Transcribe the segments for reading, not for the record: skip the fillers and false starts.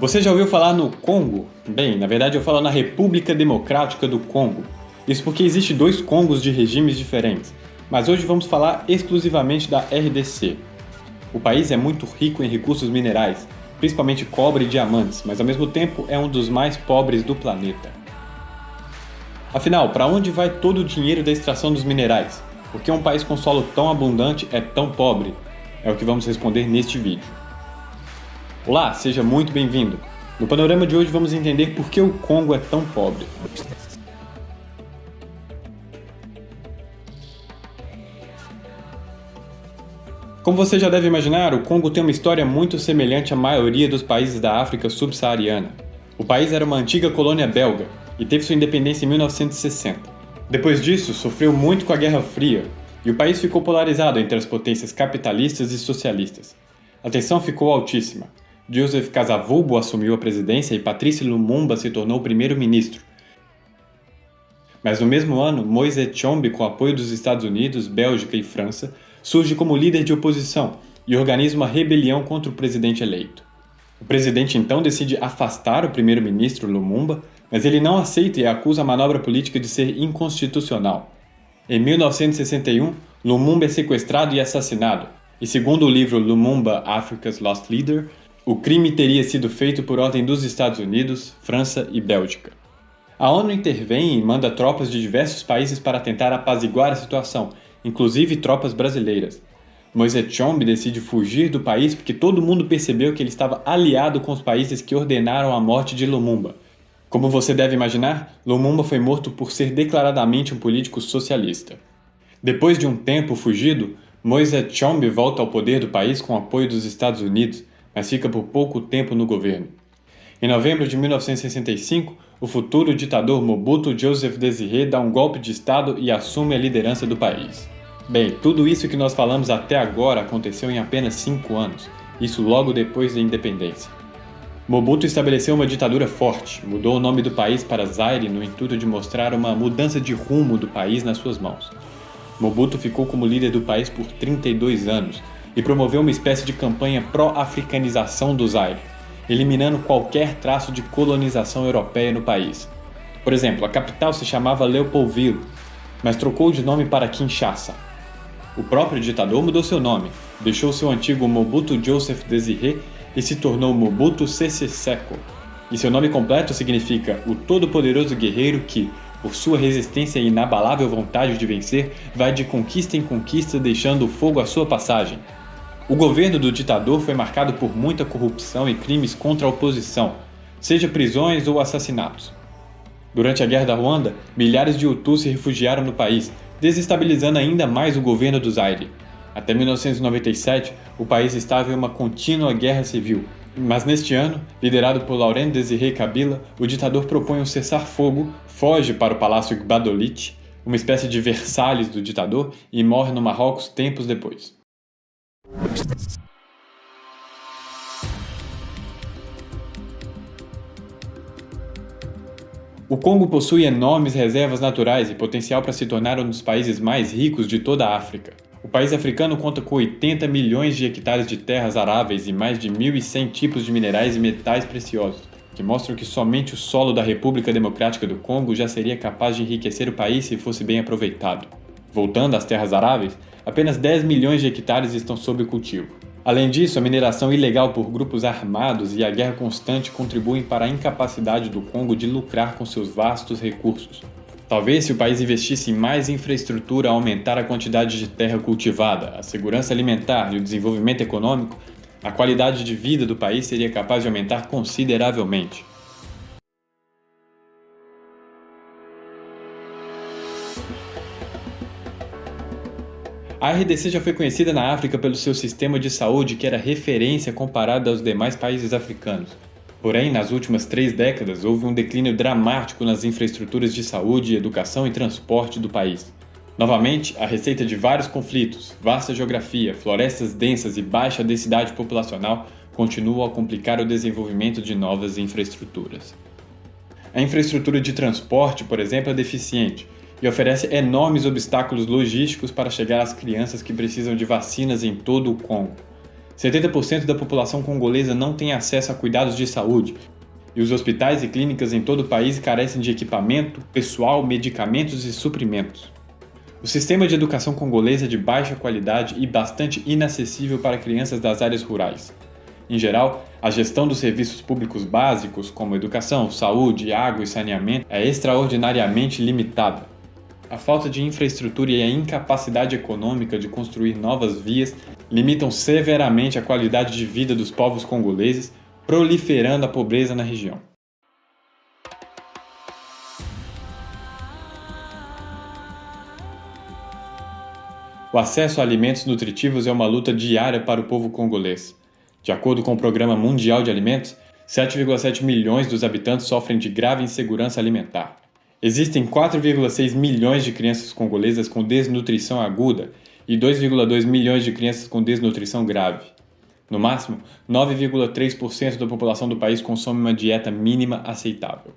Você já ouviu falar no Congo? Bem, na verdade eu falo na República Democrática do Congo. Isso porque existem dois Congos de regimes diferentes, mas hoje vamos falar exclusivamente da RDC. O país é muito rico em recursos minerais, principalmente cobre e diamantes, mas ao mesmo tempo é um dos mais pobres do planeta. Afinal, para onde vai todo o dinheiro da extração dos minerais? Por que um país com solo tão abundante é tão pobre? É o que vamos responder neste vídeo. Olá, seja muito bem-vindo! No panorama de hoje vamos entender por que o Congo é tão pobre. Como você já deve imaginar, o Congo tem uma história muito semelhante à maioria dos países da África subsaariana. O país era uma antiga colônia belga e teve sua independência em 1960. Depois disso, sofreu muito com a Guerra Fria e o país ficou polarizado entre as potências capitalistas e socialistas. A tensão ficou altíssima. Joseph Kasavubu assumiu a presidência e Patrice Lumumba se tornou primeiro-ministro. Mas no mesmo ano, Moise Tshombe, com apoio dos Estados Unidos, Bélgica e França, surge como líder de oposição e organiza uma rebelião contra o presidente eleito. O presidente então decide afastar o primeiro-ministro Lumumba, mas ele não aceita e acusa a manobra política de ser inconstitucional. Em 1961, Lumumba é sequestrado e assassinado, e segundo o livro Lumumba, Africa's Lost Leader, o crime teria sido feito por ordem dos Estados Unidos, França e Bélgica. A ONU intervém e manda tropas de diversos países para tentar apaziguar a situação, inclusive tropas brasileiras. Moise Tshombe decide fugir do país porque todo mundo percebeu que ele estava aliado com os países que ordenaram a morte de Lumumba. Como você deve imaginar, Lumumba foi morto por ser declaradamente um político socialista. Depois de um tempo fugido, Moise Tshombe volta ao poder do país com o apoio dos Estados Unidos, mas fica por pouco tempo no governo. Em novembro de 1965, o futuro ditador Mobutu Joseph Désiré dá um golpe de Estado e assume a liderança do país. Bem, tudo isso que nós falamos até agora aconteceu em apenas 5 anos, isso logo depois da independência. Mobutu estabeleceu uma ditadura forte, mudou o nome do país para Zaire no intuito de mostrar uma mudança de rumo do país nas suas mãos. Mobutu ficou como líder do país por 32 anos e promoveu uma espécie de campanha pró-africanização do Zaire, eliminando qualquer traço de colonização europeia no país. Por exemplo, a capital se chamava Leopoldville, mas trocou de nome para Kinshasa. O próprio ditador mudou seu nome, deixou seu antigo Mobutu Joseph Désiré e se tornou Mobutu Sese Seko. E seu nome completo significa o todo-poderoso guerreiro que, por sua resistência e inabalável vontade de vencer, vai de conquista em conquista deixando o fogo à sua passagem. O governo do ditador foi marcado por muita corrupção e crimes contra a oposição, seja prisões ou assassinatos. Durante a Guerra da Ruanda, milhares de Hutus se refugiaram no país, desestabilizando ainda mais o governo do Zaire. Até 1997, o país estava em uma contínua guerra civil. Mas neste ano, liderado por Laurent Désiré Kabila, o ditador propõe um cessar-fogo, foge para o Palácio Gbadolite, uma espécie de Versalhes do ditador, e morre no Marrocos tempos depois. O Congo possui enormes reservas naturais e potencial para se tornar um dos países mais ricos de toda a África. O país africano conta com 80 milhões de hectares de terras aráveis e mais de 1.100 tipos de minerais e metais preciosos, que mostram que somente o solo da República Democrática do Congo já seria capaz de enriquecer o país se fosse bem aproveitado. Voltando às terras aráveis, apenas 10 milhões de hectares estão sob cultivo. Além disso, a mineração ilegal por grupos armados e a guerra constante contribuem para a incapacidade do Congo de lucrar com seus vastos recursos. Talvez se o país investisse em mais infraestrutura, aumentar a quantidade de terra cultivada, a segurança alimentar e o desenvolvimento econômico, a qualidade de vida do país seria capaz de aumentar consideravelmente. A RDC já foi conhecida na África pelo seu sistema de saúde que era referência comparado aos demais países africanos. Porém, nas últimas 3 décadas, houve um declínio dramático nas infraestruturas de saúde, educação e transporte do país. Novamente, a receita de vários conflitos, vasta geografia, florestas densas e baixa densidade populacional continuam a complicar o desenvolvimento de novas infraestruturas. A infraestrutura de transporte, por exemplo, é deficiente e oferece enormes obstáculos logísticos para chegar às crianças que precisam de vacinas em todo o Congo. 70% da população congolesa não tem acesso a cuidados de saúde, e os hospitais e clínicas em todo o país carecem de equipamento, pessoal, medicamentos e suprimentos. O sistema de educação congolês é de baixa qualidade e bastante inacessível para crianças das áreas rurais. Em geral, a gestão dos serviços públicos básicos, como educação, saúde, água e saneamento, é extraordinariamente limitada. A falta de infraestrutura e a incapacidade econômica de construir novas vias limitam severamente a qualidade de vida dos povos congoleses, proliferando a pobreza na região. O acesso a alimentos nutritivos é uma luta diária para o povo congolês. De acordo com o Programa Mundial de Alimentos, 7,7 milhões dos habitantes sofrem de grave insegurança alimentar. Existem 4,6 milhões de crianças congolesas com desnutrição aguda e 2,2 milhões de crianças com desnutrição grave. No máximo, 9,3% da população do país consome uma dieta mínima aceitável.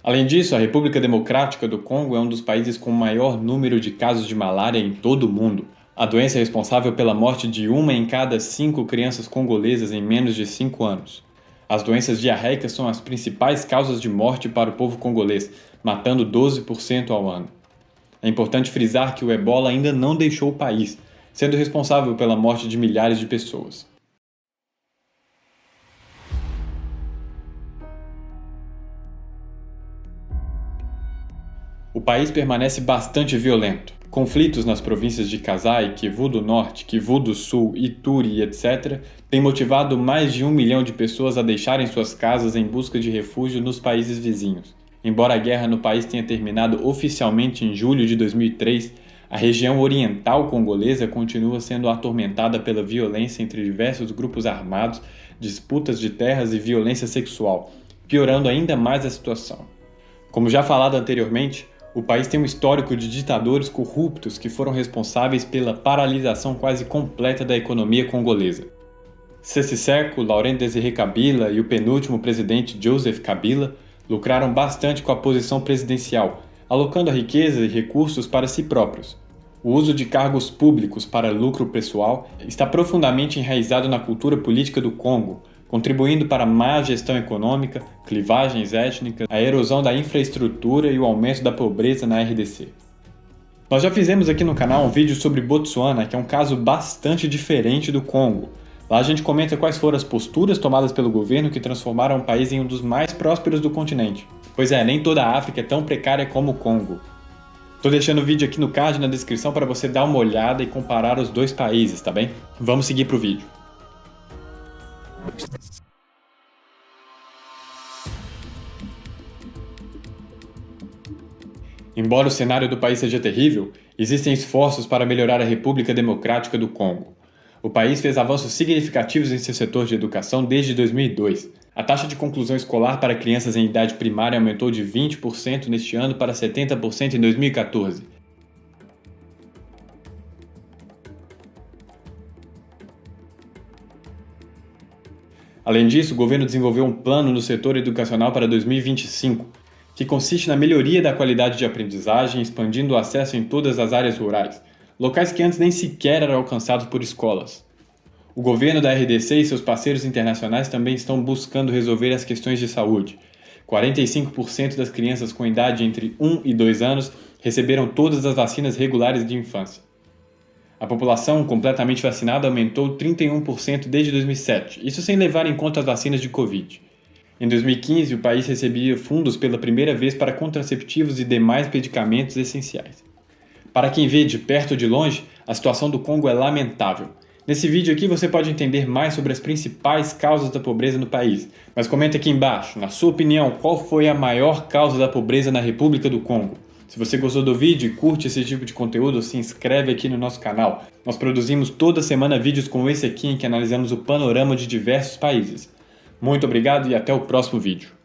Além disso, a República Democrática do Congo é um dos países com o maior número de casos de malária em todo o mundo. A doença é responsável pela morte de 1 em cada 5 crianças congolesas em menos de 5 anos. As doenças diarreicas são as principais causas de morte para o povo congolês, matando 12% ao ano. É importante frisar que o ebola ainda não deixou o país, sendo responsável pela morte de milhares de pessoas. O país permanece bastante violento. Conflitos nas províncias de Kasai, Kivu do Norte, Kivu do Sul, Ituri, etc., têm motivado mais de 1 milhão de pessoas a deixarem suas casas em busca de refúgio nos países vizinhos. Embora a guerra no país tenha terminado oficialmente em julho de 2003, a região oriental congolesa continua sendo atormentada pela violência entre diversos grupos armados, disputas de terras e violência sexual, piorando ainda mais a situação. Como já falado anteriormente, o país tem um histórico de ditadores corruptos que foram responsáveis pela paralisação quase completa da economia congolesa. Sese Seko, Laurent Désiré Kabila e o penúltimo presidente Joseph Kabila lucraram bastante com a posição presidencial, alocando a riqueza e recursos para si próprios. O uso de cargos públicos para lucro pessoal está profundamente enraizado na cultura política do Congo, contribuindo para a má gestão econômica, clivagens étnicas, a erosão da infraestrutura e o aumento da pobreza na RDC. Nós já fizemos aqui no canal um vídeo sobre Botsuana, que é um caso bastante diferente do Congo. Lá a gente comenta quais foram as posturas tomadas pelo governo que transformaram o país em um dos mais prósperos do continente. Pois é, nem toda a África é tão precária como o Congo. Tô deixando o vídeo aqui no card na descrição para você dar uma olhada e comparar os dois países, tá bem? Vamos seguir pro vídeo. Embora o cenário do país seja terrível, existem esforços para melhorar a República Democrática do Congo. O país fez avanços significativos em seu setor de educação desde 2002. A taxa de conclusão escolar para crianças em idade primária aumentou de 20% neste ano para 70% em 2014. Além disso, o governo desenvolveu um plano no setor educacional para 2025, que consiste na melhoria da qualidade de aprendizagem, expandindo o acesso em todas as áreas rurais, locais que antes nem sequer eram alcançados por escolas. O governo da RDC e seus parceiros internacionais também estão buscando resolver as questões de saúde. 45% das crianças com idade entre 1 e 2 anos receberam todas as vacinas regulares de infância. A população completamente vacinada aumentou 31% desde 2007, isso sem levar em conta as vacinas de Covid. Em 2015, o país recebia fundos pela primeira vez para contraceptivos e demais medicamentos essenciais. Para quem vê de perto ou de longe, a situação do Congo é lamentável. Nesse vídeo aqui você pode entender mais sobre as principais causas da pobreza no país, mas comenta aqui embaixo, na sua opinião, qual foi a maior causa da pobreza na República do Congo? Se você gostou do vídeo e curte esse tipo de conteúdo, se inscreve aqui no nosso canal. Nós produzimos toda semana vídeos como esse aqui em que analisamos o panorama de diversos países. Muito obrigado e até o próximo vídeo.